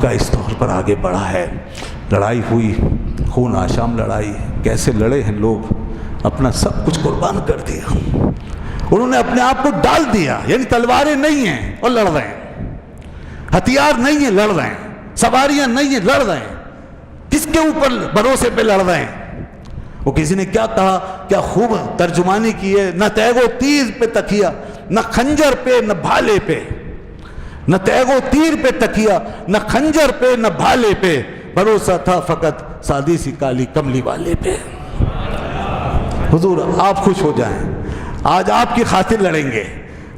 کا اس طور پر آگے بڑھا ہے. لڑائی ہوئی، خون آشام لڑائی، کیسے لڑے ہیں لوگ، اپنا سب کچھ قربان کر دیا. انہوں نے اپنے آپ کو ڈال دیا، یعنی تلواریں نہیں ہیں اور لڑ رہے ہیں، ہتھیار نہیں ہیں لڑ رہے ہیں، سواریاں نہیں ہیں لڑ رہے ہیں. کس کے اوپر بھروسے پہ لڑ رہے ہیں؟ وہ کسی نے کیا کہا، کیا خوب ترجمانی کی ہے، نہ تیغ و تیر پہ تکیہ، نہ خنجر پہ نہ بھالے پہ، نہ تیغ و تیر پہ تکیہ، نہ خنجر پہ نہ بھالے پہ، بھروسہ تھا فقط سادی سی کالی کملی والے پہ. حضور آپ خوش ہو جائیں، آج آپ کی خاطر لڑیں گے.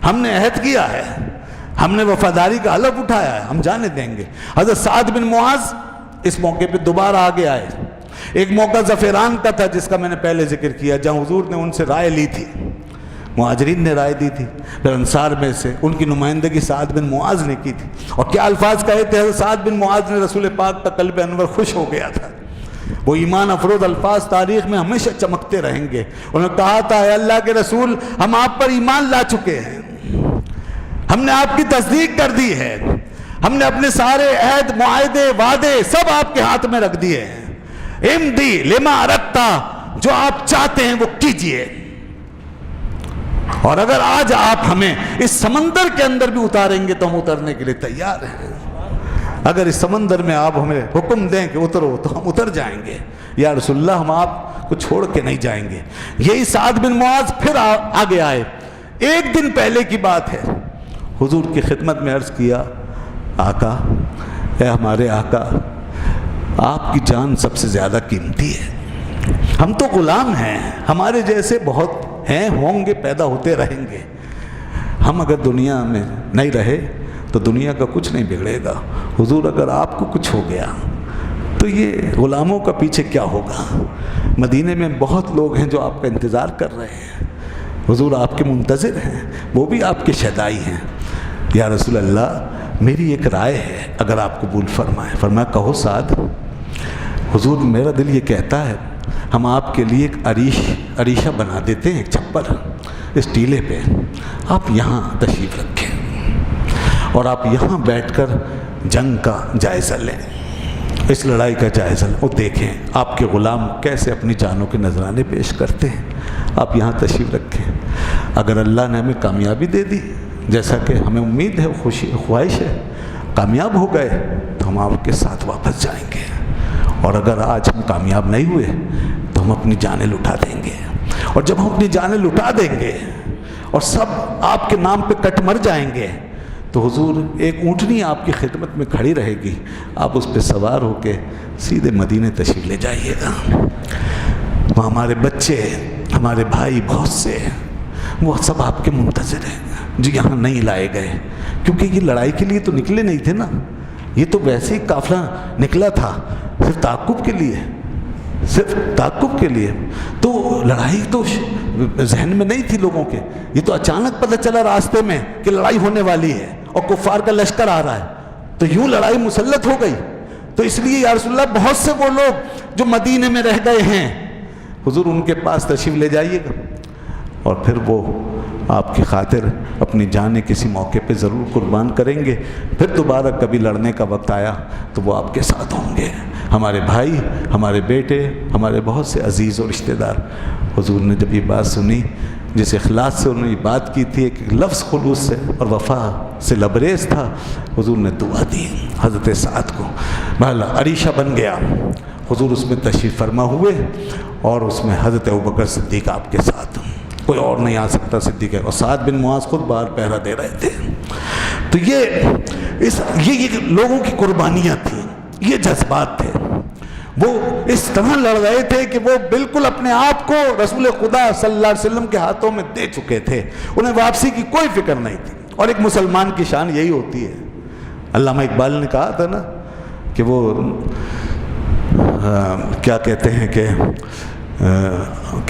ہم نے عہد کیا ہے، ہم نے وفاداری کا حلف اٹھایا ہے، ہم جانے دیں گے. حضرت سعد بن معاذ اس موقع پہ دوبارہ آگے آئے. ایک موقع ظفیران کا تھا جس کا میں نے پہلے ذکر کیا، جہاں حضور نے ان سے رائے لی تھی، مہاجرین نے رائے دی تھی، پھر انصار میں سے ان کی نمائندگی سعد بن معاذ نے کی تھی. اور کیا الفاظ کہے تھے حضرت سعد بن معاذ نے، رسول پاک کا قلب انور خوش ہو گیا تھا. وہ ایمان افروز الفاظ تاریخ میں ہمیشہ چمکتے رہیں گے. انہوں نے کہا تھا، اے اللہ کے رسول، ہم آپ پر ایمان لا چکے ہیں، ہم نے آپ کی تصدیق کر دی ہے، ہم نے اپنے سارے عہد معاہدے وعدے سب آپ کے ہاتھ میں رکھ دیے ہیں. امدی لما اردتا، جو آپ چاہتے ہیں وہ کیجئے. اور اگر آج آپ ہمیں اس سمندر کے اندر بھی اتاریں گے تو ہم اترنے کے لیے تیار ہیں. اگر اس سمندر میں آپ ہمیں حکم دیں کہ اترو تو ہم اتر جائیں گے. یا رسول اللہ، ہم آپ کو چھوڑ کے نہیں جائیں گے. یہی سعد بن معاذ پھر آگے آئے. ایک دن پہلے کی بات ہے، حضور کی خدمت میں عرض کیا، آقا، اے ہمارے آقا، آپ کی جان سب سے زیادہ قیمتی ہے. ہم تو غلام ہیں، ہمارے جیسے بہت ہیں، ہوں گے، پیدا ہوتے رہیں گے. ہم اگر دنیا میں نہیں رہے تو دنیا کا کچھ نہیں بگڑے گا. حضور اگر آپ کو کچھ ہو گیا تو یہ غلاموں کا پیچھے کیا ہوگا؟ مدینے میں بہت لوگ ہیں جو آپ کا انتظار کر رہے ہیں، حضور آپ کے منتظر ہیں، وہ بھی آپ کے شیدائی ہیں. یا رسول اللہ، میری ایک رائے ہے، اگر آپ قبول فرمائیں. فرمایا، کہو سعد. حضور میرا دل یہ کہتا ہے ہم آپ کے لیے ایک عریشہ بنا دیتے ہیں، ایک چھپر اس ٹیلے پہ، آپ یہاں تشریف رکھیں اور آپ یہاں بیٹھ کر جنگ کا جائزہ لیں، اس لڑائی کا جائزہ لیں، اور دیکھیں آپ کے غلام کیسے اپنی جانوں کے نذرانے پیش کرتے ہیں. آپ یہاں تشریف رکھیں. اگر اللہ نے ہمیں کامیابی دے دی، جیسا کہ ہمیں امید ہے، خواہش ہے، کامیاب ہو گئے تو ہم آپ کے ساتھ واپس جائیں گے. اور اگر آج ہم کامیاب نہیں ہوئے تو ہم اپنی جانیں لٹا دیں گے. اور جب ہم اپنی جانیں لٹا دیں گے اور سب آپ کے نام پہ کٹ مر جائیں گے تو حضور ایک اونٹنی آپ کی خدمت میں کھڑی رہے گی، آپ اس پہ سوار ہو کے سیدھے مدینے تشریف لے جائیے گا. وہاں ہمارے بچے، ہمارے بھائی بہت سے، وہ سب آپ کے منتظر ہیں جو یہاں نہیں لائے گئے، کیونکہ یہ لڑائی کے لیے تو نکلے نہیں تھے نا، یہ تو ویسے ہی قافلہ نکلا تھا صرف تعاقب کے لیے، صرف تعاقب کے لیے. تو لڑائی تو ذہن میں نہیں تھی لوگوں کے، یہ تو اچانک پتہ چلا راستے میں کہ لڑائی ہونے والی ہے اور کفار کا لشکر آ رہا ہے، تو یوں لڑائی مسلط ہو گئی. تو اس لیے یا رسول اللہ، بہت سے وہ لوگ جو مدینے میں رہ گئے ہیں، حضور ان کے پاس تشریف لے جائیے گا، اور پھر وہ آپ کی خاطر اپنی جانیں کسی موقع پہ ضرور قربان کریں گے. پھر دوبارہ کبھی لڑنے کا وقت آیا تو وہ آپ کے ساتھ ہوں گے. ہمارے بھائی، ہمارے بیٹے، ہمارے بہت سے عزیز اور رشتہ دار. حضور نے جب یہ بات سنی، جس اخلاص سے انہوں نے یہ بات کی تھی، ایک لفظ خلوص سے اور وفا سے لبریز تھا، حضور نے دعا دی حضرت سعد کو. بہرحال عریشہ بن گیا، حضور اس میں تشریف فرما ہوئے، اور اس میں حضرت ابوبکر صدیق آپ کے ساتھ، کوئی اور نہیں آ سکتا صدیق ہے، اور سعد بن معاذ خود باہر پہرا دے رہے تھے. تو یہ لوگوں کی قربانیاں تھیں، یہ جذبات تھے. وہ اس طرح لڑ رہے تھے کہ وہ بالکل اپنے آپ کو رسول خدا صلی اللہ علیہ وسلم کے ہاتھوں میں دے چکے تھے، انہیں واپسی کی کوئی فکر نہیں تھی. اور ایک مسلمان کی شان یہی ہوتی ہے. علامہ اقبال نے کہا تھا نا کہ وہ کیا کہتے ہیں کہ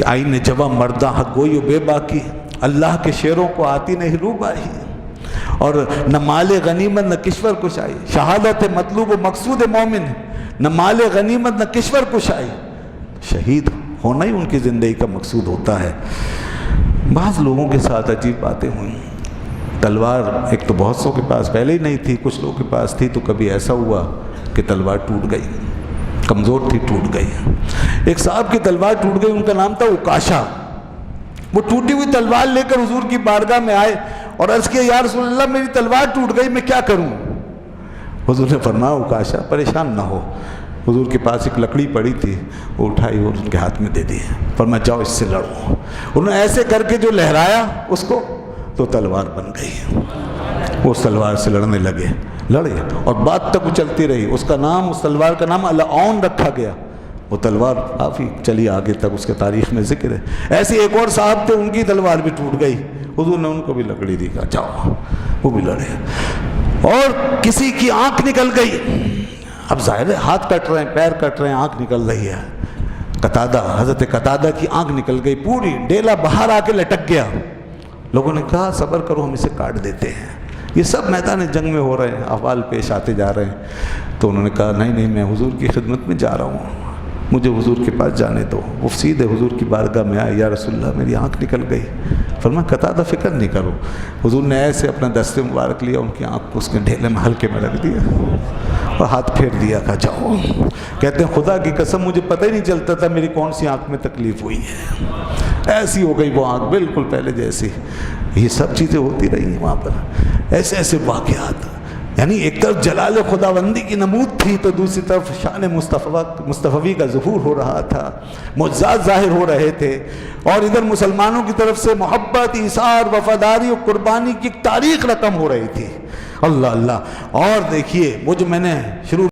آئین جوا مردہ حق گوئی و بے باکی، اللہ کے شعروں کو آتی نہیں روبائی، اور نہ مال غنیمت نہ کشور کشائی، شہادت مطلوب و مقصود مومن، نہ مال غنیمت نہ کشور کشائی. شہید ہونا ہی ان کی زندگی کا مقصود ہوتا ہے. بعض لوگوں کے ساتھ عجیب باتیں ہوئیں. تلوار ایک تو بہت سو کے پاس پہلے ہی نہیں تھی، کچھ لوگوں کے پاس تھی، تو کبھی ایسا ہوا کہ تلوار ٹوٹ گئی، کمزور تھی ٹوٹ گئی۔ ایک صاحب کی تلوار ٹوٹ گئی، ان کا نام تھا عکاشہ۔ وہ ٹوٹی ہوئی تلوار لے کر حضور کی بارگاہ میں آئے اور عرض کیا یا رسول اللہ میری تلوار ٹوٹ گئی، میں کیا کروں؟ حضور نے فرمایا عکاشہ پریشان نہ ہو۔ حضور کے پاس ایک لکڑی پڑی تھی، وہ اٹھائی اور ان کے ہاتھ میں دے دی، فرمایا جاؤ اس سے لڑو۔ انہوں نے ایسے کر کے جو لہرایا اس کو تو تلوار بن گئی۔ وہ اس تلوار سے لڑنے لگے، لڑے اور بات تک وہ چلتی رہی۔ اس کا نام، اس تلوار کا نام العون رکھا گیا۔ وہ تلوار کافی چلی آگے تک، اس کے تاریخ میں ذکر ہے۔ ایسے ایک اور صاحب تھے، ان کی تلوار بھی ٹوٹ گئی، حضور نے ان کو بھی لکڑی دی، کہا جاؤ، وہ بھی لڑے۔ اور کسی کی آنکھ نکل گئی، اب ظاہر ہے ہاتھ کٹ رہے ہیں، پیر کٹ رہے ہیں، آنکھ نکل رہی ہے۔ قتادہ، حضرت قتادہ کی آنکھ نکل گئی، پوری ڈیلا باہر آ کے لٹک گیا۔ لوگوں نے کہا صبر کرو، ہم اسے کاٹ دیتے ہیں، یہ سب میدان جنگ میں ہو رہے ہیں، احوال پیش آتے جا رہے ہیں۔ تو انہوں نے کہا نہیں میں حضور کی خدمت میں جا رہا ہوں، مجھے حضور کے پاس جانے دو۔ وہ سیدھے حضور کی بارگاہ میں آئے، یا رسول اللہ میری آنکھ نکل گئی۔ فرمایا قتادہ فکر نہیں کرو۔ حضور نے ایسے اپنا دست مبارک لیا، ان کی آنکھ کو اس کے ڈھیلے میں ہلکے میں رکھ دیا اور ہاتھ پھیر دیا، کہا جاؤ۔ کہتے ہیں خدا کی قسم مجھے پتہ ہی نہیں چلتا تھا میری کون سی آنکھ میں تکلیف ہوئی ہے، ایسی ہو گئی وہ آنکھ بالکل پہلے جیسی۔ یہ سب چیزیں ہوتی رہی ہیں وہاں پر، ایسے ایسے واقعات۔ یعنی ایک طرف جلال خداوندی کی نمود تھی تو دوسری طرف شان مصطفی کا ظہور ہو رہا تھا، معجزات ظاہر ہو رہے تھے، اور ادھر مسلمانوں کی طرف سے محبت، ایثار، وفاداری اور قربانی کی ایک تاریخ رقم ہو رہی تھی۔ اللہ اللہ۔ اور دیکھیے وہ جو میں نے شروع